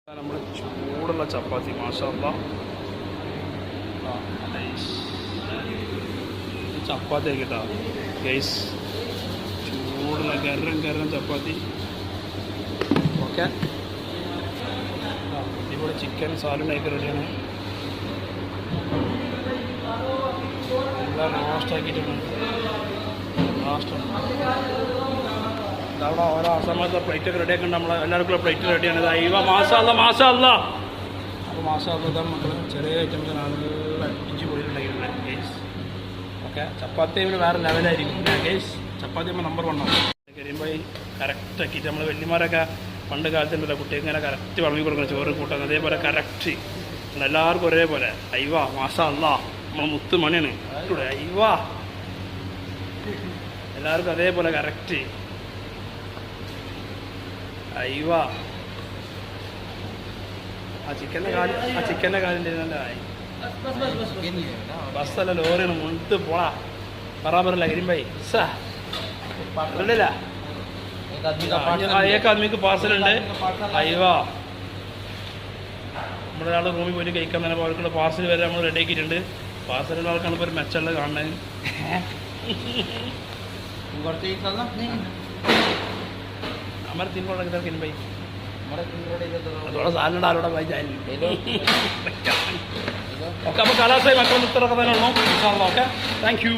നമ്മൾ ചൂടുള്ള ചപ്പാത്തി മാഷാ ചപ്പാത്തി ആയിക്കട്ടാ ഗൈസ്, ചൂടുള്ള ഗരം ചപ്പാത്തി. ഓക്കെ, ഇവിടെ ചിക്കൻ സാലഡായിട്ട് റെഡിയാണ്. എല്ലാം നാസ്റ്റാക്കിയിട്ടാണ്. അവിടെ ഓരോ അസമയത്ത് പ്ലേറ്റൊക്കെ റെഡിയാക്കി നമ്മൾ എല്ലാവർക്കും പ്ലേറ്റ് റെഡിയാണ്. ഇവ മാഷാ അല്ലാ. അപ്പോൾ മാഷാ ഇതാണ് മക്കൾ, ചെറിയ ഐറ്റംസ് നല്ല അടിച്ച് പോയിട്ടുണ്ടായിരുന്നു ഗേസ്. ഓക്കെ, ചപ്പാത്തി ഇവിടെ വേറെ ലെവലായിരിക്കും ഗേസ്. ചപ്പാത്തി നമ്മൾ നമ്പർ 1 ആണ്. കഴിയുമ്പോൾ ഈ കറക്റ്റ് ആക്കിയിട്ട് നമ്മൾ വലിയമാരൊക്കെ പണ്ട് കാലത്തുണ്ടല്ലോ കുട്ടികൾക്ക് ഇങ്ങനെ കറക്റ്റ് വളമി കൊടുക്കണം, ചോറ് കൂട്ടാൻ. അതേപോലെ കറക്റ്റ് എല്ലാവർക്കും ഒരേപോലെ. അയ്യവാ മാഷാ അല്ലാ, നമ്മൾ മുത്ത് മണിയാണ്. അയ്യവാ എല്ലാവർക്കും അതേപോലെ കറക്റ്റ്. അയ്യവാ ആ ചിക്കൻ്റെ കാലിൻ്റെ ആയി. ബസ്സല്ല ലോറിയാണ് മുൻത്ത് പോളാ ബറാബറല്ല കരിമ്പായി ഇല്ല. ഏക ആദ്മിക്ക് പാർസലുണ്ട്. അയ്യവാ നമ്മളൊരാൾ റൂമിൽ പോയിട്ട് കഴിക്കാൻ തന്നെ അവർക്കുള്ള പാർസൽ വരെ നമ്മൾ റെഡി ആക്കിയിട്ടുണ്ട്. പാർസലുള്ള ആൾക്കാണ് ഇപ്പോൾ ഒരു മെച്ചമുള്ളത് കാണുന്നത്. हमारे 3 करोड़ किधर किन भाई, हमारे 3 करोड़ थोड़ा साल ना डालोड़ा भाई जाए ओके. അപ്പോൾ കലാസായി മക്കൾ ഉത്തരവാദം. Okay, thank you.